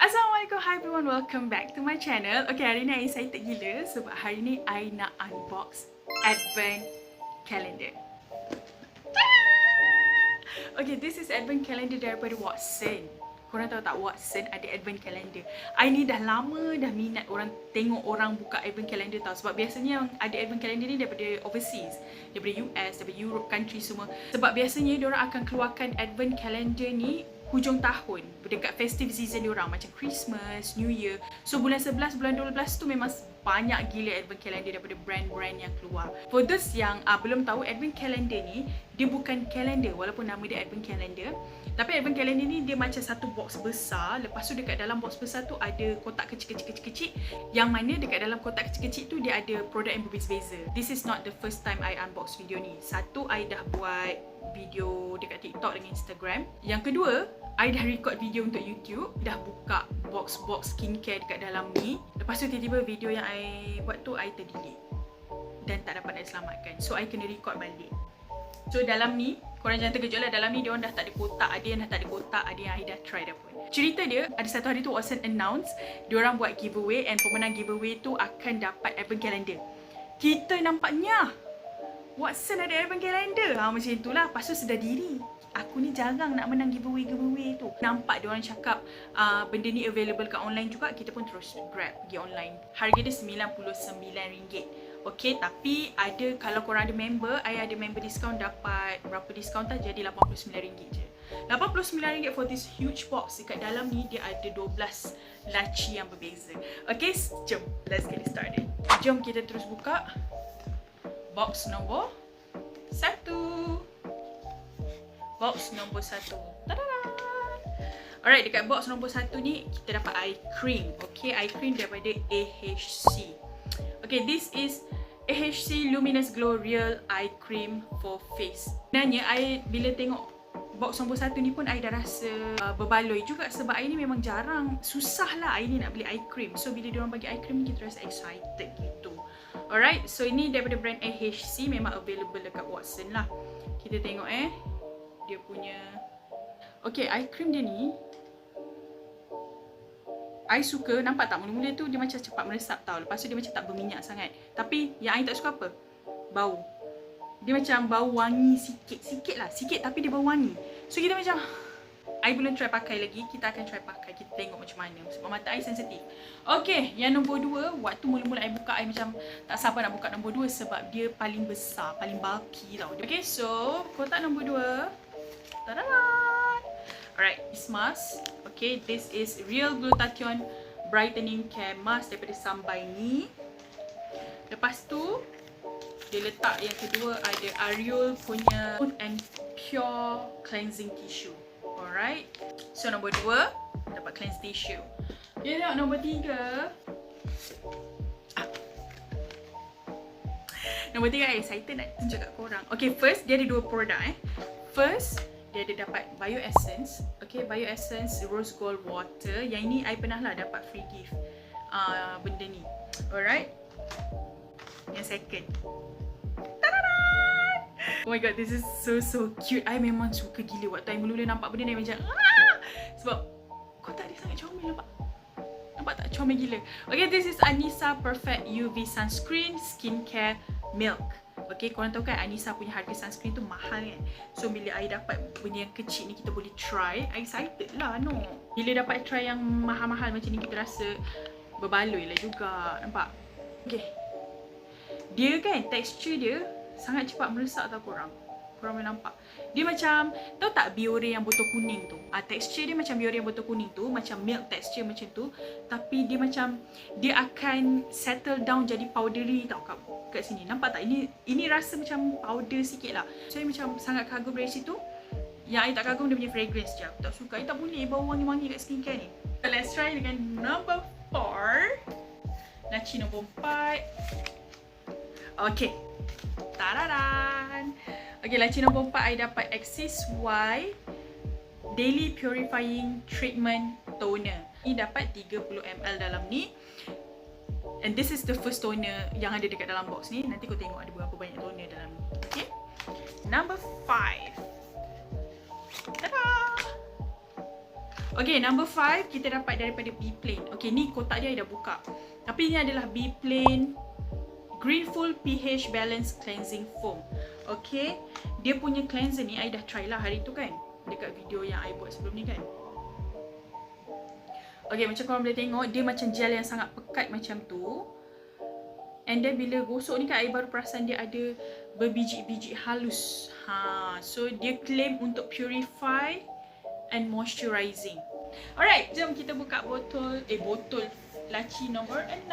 Assalamualaikum, hi everyone, welcome back to my channel. Okay, hari ni I excited gila sebab hari ni I nak unbox Advent Calendar. Okay, this is Advent Calendar daripada Watson. Korang tahu tak Watson ada Advent Calendar? I ni dah lama dah minat orang tengok orang buka Advent Calendar tau. Sebab biasanya yang ada Advent Calendar ni daripada overseas, daripada US, daripada Europe country semua. Sebab biasanya diorang akan keluarkan Advent Calendar ni hujung tahun, dekat festive season diorang macam Christmas, New Year. So bulan 11, bulan 12 tu memang banyak gila Advent Calendar daripada brand-brand yang keluar. For those yang belum tahu, Advent Calendar ni dia bukan kalender walaupun nama dia Advent Calendar. Tapi Advent Calendar ni dia macam satu box besar. Lepas tu dekat dalam box besar tu ada kotak kecil-kecil yang mana dekat dalam kotak kecil-kecil tu dia ada produk yang berbeza-beza. This is not the first time I unbox video ni. Satu, I dah buat video dekat TikTok dengan Instagram. Yang kedua, I dah record video untuk YouTube, dah buka box-box skincare dekat dalam ni. Lepas tu tiba-tiba video yang I buat tu I terdelete dan tak dapat nak selamatkan. So I kena record balik. So dalam ni, korang jangan terkejut lah, dalam ni diorang dah tak ada kotak, ada yang dah tak ada kotak, ada yang I dah try dah pun. Cerita dia, ada satu hari tu Watson announce diorang buat giveaway and pemenang giveaway tu akan dapat Advent Calendar. Kita nampaknya Watson ada Advent Calendar, macam itulah. Lepas tu sedar diri, aku ni jarang nak menang giveaway tu. Nampak diorang cakap benda ni available kat online juga, kita pun terus grab pergi online. Harga dia RM99. Okay, tapi ada, kalau korang ada member, I ada member discount, dapat berapa discount tak, jadi RM89 je. RM89 for this huge box. Dekat dalam ni dia ada 12 laci yang berbeza. Okay, jom, let's get it started. Jom kita terus buka box nombor 1. Box nombor 1. Tada! Alright, dekat box nombor 1 ni kita dapat eye cream. Okay, eye cream daripada AHC. Okay, this is AHC Luminous Glow Real Eye Cream for Face. Sebenarnya, I bila tengok box nombor 1 ni pun I dah rasa berbaloi juga sebab I ni memang jarang, susah lah I ni nak beli eye cream. So bila diorang bagi eye cream, kita rasa excited gitu. Alright, so ini daripada brand AHC, memang available dekat Watson lah. Kita tengok dia punya. Okay, eye cream dia ni I suka, nampak tak mula-mula tu dia macam cepat meresap tau. Lepas tu dia macam tak berminyak sangat. Tapi yang I tak suka apa? Bau. Dia macam bau wangi sikit lah. Sikit tapi dia bau wangi. So kita macam, I belum try pakai lagi. Kita akan try pakai. Kita tengok macam mana. Sebab mata I sensitif. Okay, yang nombor 2. Waktu mula-mula I buka, I macam tak sabar nak buka nombor 2 sebab dia paling besar, paling bulky tau. Okay, so kotak nombor 2. Tada! Alright, this mask. Okay, this is Real Glutathione Brightening Care Mask daripada Sambai ni. Lepas tu, dia letak yang kedua ada Ariel punya Smooth and Pure Cleansing Tissue. Alright. So, nombor 2, dapat cleanse tissue. Kita tengok nombor 3. Nombor 3, I excited nak tunjuk kat korang. Okay, first, dia ada 2 produk First, dia ada dapat Bio Essence. Okay, Bio Essence Rose Gold Water. Yang ini I pernah lah dapat free gift benda ni. Alright. Yang second. Ta-da-da! Oh my god, this is so cute. I memang suka gila waktu I mula-mula nampak benda ni macam sebab kotak dia sangat comel, nampak? Nampak tak? Comel gila. Okay, this is Anissa Perfect UV Sunscreen Skincare Milk. Okay, korang tahu kan Anissa punya harga sunscreen tu mahal kan. So bila I dapat benda yang kecil ni kita boleh try, I excited lah no. Bila dapat try yang mahal-mahal macam ni kita rasa berbaloi lah juga. Nampak? Okay, dia kan texture dia sangat cepat meresap tau korang. Korang boleh nampak. Dia macam, tahu tak biore yang botol kuning tu? Texture dia macam biore yang botol kuning tu, macam milk texture macam tu. Tapi dia macam, dia akan settle down jadi powdery tau kat sini. Nampak tak? Ini rasa macam powder sikit lah. So, I macam sangat kagum dari situ. Yang I tak kagum dia punya fragrance je. Aku tak suka. I tak boleh bau wangi-wangi kat skincare ni. So, let's try dengan number 4. Laci nombor 4. Okay. Tararan! Okay, laci nombor 4 I dapat Axis Y Daily Purifying Treatment Toner. Ini dapat 30ml dalam ni. And this is the first toner yang ada dekat dalam box ni. Nanti kau tengok ada berapa banyak toner dalam ni. Okay. Number 5. Tada! Okay, number 5 kita dapat daripada B-Plane. Okay, ni kotak dia I dah buka. Tapi ni adalah B-Plane Greenful pH Balance Cleansing Foam. Okay, dia punya cleanser ni I dah try lah hari tu kan, dekat video yang I buat sebelum ni kan. Okay, macam korang boleh tengok, dia macam gel yang sangat pekat macam tu. And then bila gosok ni kan, I baru perasan dia ada berbiji-biji halus. So dia claim untuk purify and moisturizing. Alright, jom kita buka botol laci nombor 6.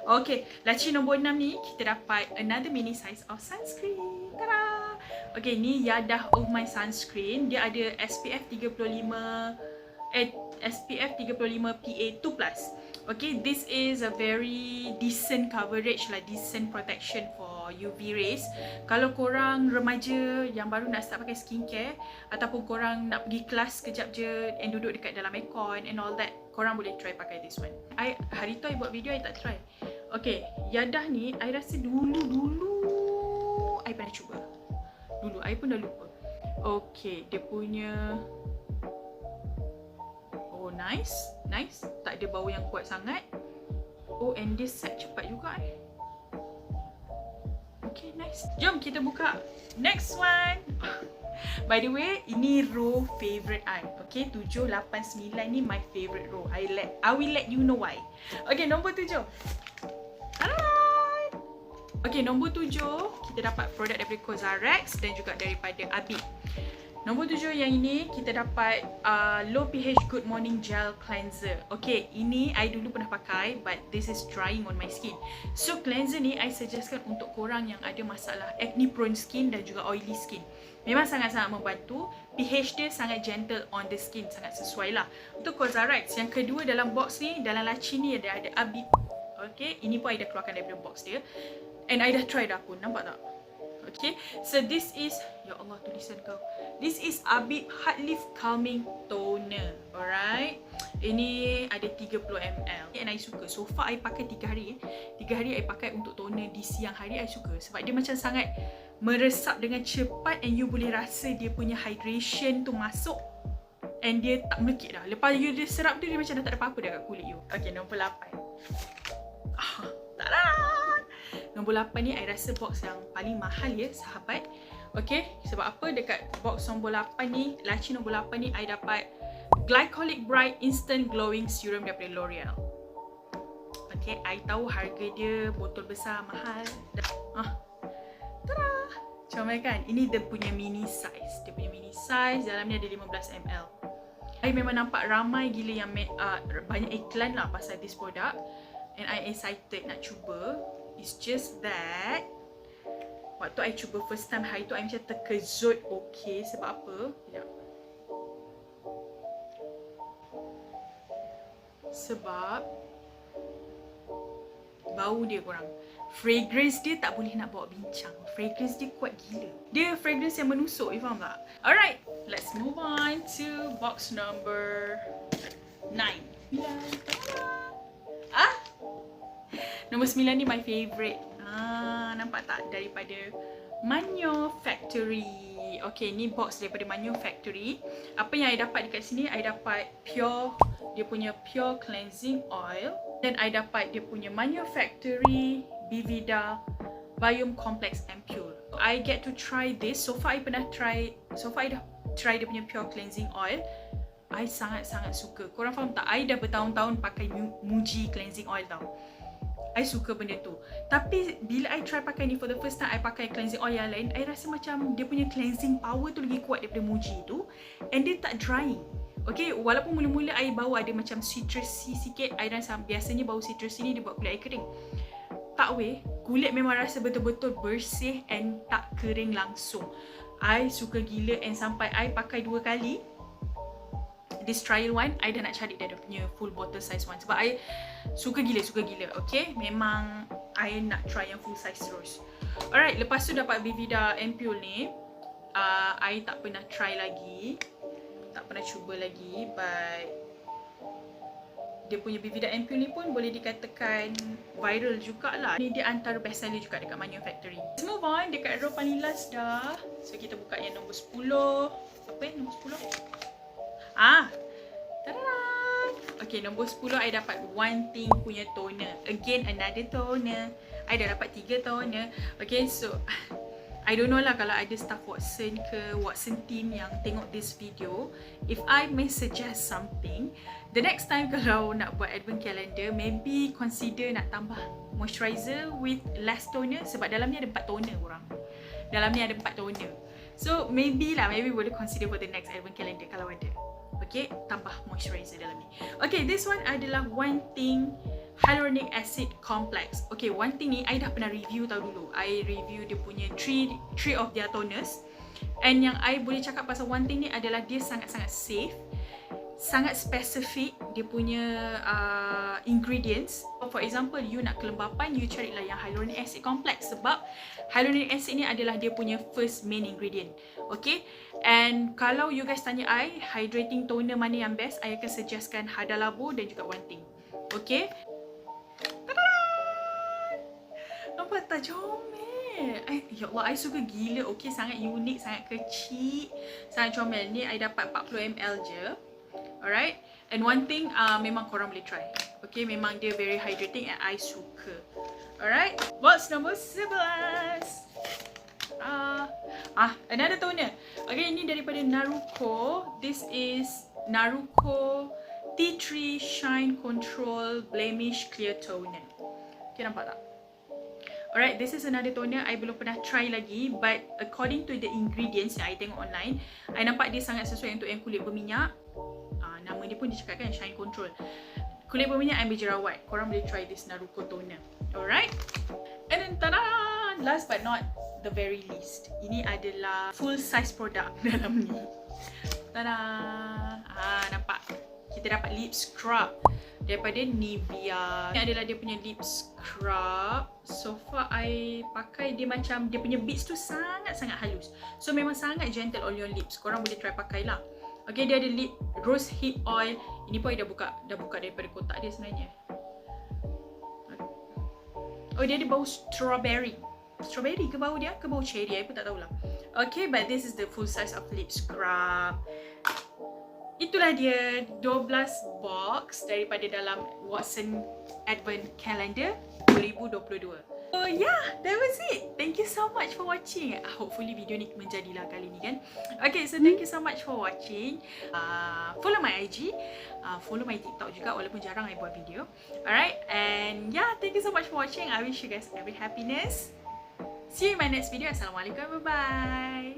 Okay, laci nombor 6 ni kita dapat another mini size of sunscreen. Tada! Okay, ni Yadah of my sunscreen. Dia ada SPF 35 PA2+. Okay, this is a very decent coverage lah, decent protection for UV rays. Kalau korang remaja yang baru nak start pakai skincare, ataupun korang nak pergi kelas kejap je and duduk dekat dalam aircon and all that, korang boleh try pakai this one. Hari tu I buat video, I tak try. Okay, Yadah ni I rasa dulu I pernah cuba. Dulu, I pun dah lupa. Okay, dia punya nice. Tak ada bau yang kuat sangat. And dia set cepat juga Okay, nice. Jom kita buka next one. By the way, ini row favourite I. Okay, 7, 8, 9 ni my favourite row. I will let you know why. Okay, nombor 7. Alright. Okay, nombor 7 kita dapat produk daripada Cosrx dan juga daripada Abib. Nombor 7 yang ini kita dapat low pH good morning gel cleanser. Okay, ini I dulu pernah pakai, but this is drying on my skin. So cleanser ni I suggestkan untuk korang yang ada masalah acne prone skin dan juga oily skin. Memang sangat-sangat membantu. pH dia sangat gentle on the skin, sangat sesuai lah. Untuk Cosrx yang kedua dalam box ni, dalam laci ni ada Abib. Okay, ini pun I dah keluarkan daripada box dia. And I dah try dah pun, nampak tak? Okay, so this is, ya Allah tulisan kau, this is Abib Heart Lift Calming Toner. Alright, ini ada 30 ml and I suka. So far I pakai 3 hari. 3 hari I pakai untuk toner di siang hari. I suka sebab dia macam sangat meresap dengan cepat and you boleh rasa dia punya hydration tu masuk and dia tak melekit dah. Lepas you dia serap dia macam dah tak ada apa-apa dah kat kulit you. Okay, nombor 8. Tada! Nombor 8 ni I rasa box yang paling mahal ya sahabat. Okay, sebab apa? Dekat box nombor 8 ni, laci nombor 8 ni I dapat Glycolic Bright Instant Glowing Serum daripada L'Oreal. Okay, I tahu harga dia botol besar mahal. Tada! Comel kan? Ini dia punya mini size. Dia punya mini size, dalam ni ada 15 ml. I memang nampak ramai gila yang banyak iklan lah pasal this product. And I excited nak cuba. It's just that waktu I cuba first time hari tu I macam terkejut. Okay, sebab apa? Sekejap. Sebab bau dia korang. Fragrance dia tak boleh nak bawa bincang. Fragrance dia kuat gila. Dia fragrance yang menusuk, you faham tak? Alright, let's move on to box number 9. Nombor 9 ni my favourite. Nampak tak? Daripada Manyo Factory. Okay, ni box daripada Manyo Factory. Apa yang I dapat dekat sini? I dapat dia punya pure cleansing oil. Dan I dapat dia punya Manyo Factory Bivida Biome Complex Ampule. I get to try this. So far I dah try dia punya pure cleansing oil. I sangat-sangat suka. Korang faham tak? I dah bertahun-tahun pakai Muji cleansing oil tau. I suka benda tu. Tapi bila I try pakai ni for the first time, I pakai cleansing oil yang lain, I rasa macam dia punya cleansing power tu lagi kuat daripada Muji tu. And dia tak drying. Okay, walaupun mula-mula I bau ada macam citrusy sikit, I rasa biasanya bau citrusy ni dia buat kulit I kering. Tak weh, kulit memang rasa betul-betul bersih and tak kering langsung. I suka gila and sampai I pakai 2 kali. This trial one, I dah nak cari dia punya full bottle size one. Sebab I suka gila. Okay, memang I nak try yang full size terus. Alright, lepas tu dapat Bivida Ampule ni. I tak pernah try lagi. Tak pernah cuba lagi. But dia punya Bivida Ampule ni pun boleh dikatakan viral jugalah. Ni dia antara best seller juga dekat Manyo Factory. Let's move on, dekat row paling last dah. So kita buka yang nombor 10. Apa yang nombor 10? Ta-da! Okay, nombor 10 I dapat One Thing punya toner. Again, another toner. I dah dapat 3 toner. Okay, so I don't know lah kalau ada staff Watson ke Watson team yang tengok this video. If I may suggest something, the next time kalau nak buat advent calendar, maybe consider nak tambah moisturizer with less toner. Sebab dalam ni ada 4 toner korang. Dalam ni ada 4 toner. So maybe boleh consider for the next advent calendar kalau ada. Okay, tambah moisturizer dalam ni. Okay, this one adalah One Thing Hyaluronic Acid Complex. Okay, One Thing ni I dah pernah review tau dulu. I review dia punya 3 of their toners. And yang I boleh cakap pasal One Thing ni adalah dia sangat-sangat safe, sangat spesifik dia punya ingredients. For example, you nak kelembapan, you carilah yang hyaluronic acid complex sebab hyaluronic acid ni adalah dia punya first main ingredient. Okay, and kalau you guys tanya I hydrating toner mana yang best, I akan suggestkan Hada Labo dan juga One Thing. Okay, tada! Nampak tak comel? Ya Allah, I suka gila. Okay, sangat unik, sangat kecil, sangat comel. Ni I dapat 40ml je. Alright, and One Thing memang korang boleh try. Okay, memang dia very hydrating and I suka. Alright, box number 11. Another toner. Okay, ini daripada Naruko. This is Naruko T3 Shine Control Blemish Clear Toner. Okay, nampak tak? Alright, this is another toner. I belum pernah try lagi, but according to the ingredients yang I tengok online, I nampak dia sangat sesuai untuk yang kulit berminyak. Nama dia pun dicakapkan Shine Control. Kulit berminyak and berjerawat. Korang boleh try this Naruko toner. Alright. And then tada! Last but not the very least, ini adalah full size product dalam ni. Tada! Nampak? Kita dapat lip scrub daripada Nivea. Ini adalah dia punya lip scrub. So far I pakai dia macam dia punya beads tu sangat-sangat halus. So memang sangat gentle on your lips. Korang boleh try pakai lah. Okay, dia ada lip rose hip oil. Ini pun I dah buka daripada kotak dia sebenarnya. Oh, dia ada bau strawberry. Strawberry ke bau dia? Ke bau cherry? I pun tak tahulah. Okay, but this is the full size of lip scrub. Itulah dia 12 box daripada dalam Watson Advent Calendar 2022. So yeah, that was it. Thank you so much for watching. Hopefully video ni menjadilah kali ni kan. Okay, so thank you so much for watching. Follow my IG, follow my TikTok juga walaupun jarang I buat video. Alright, and yeah, thank you so much for watching. I wish you guys every happiness. See you in my next video. Assalamualaikum. Bye bye.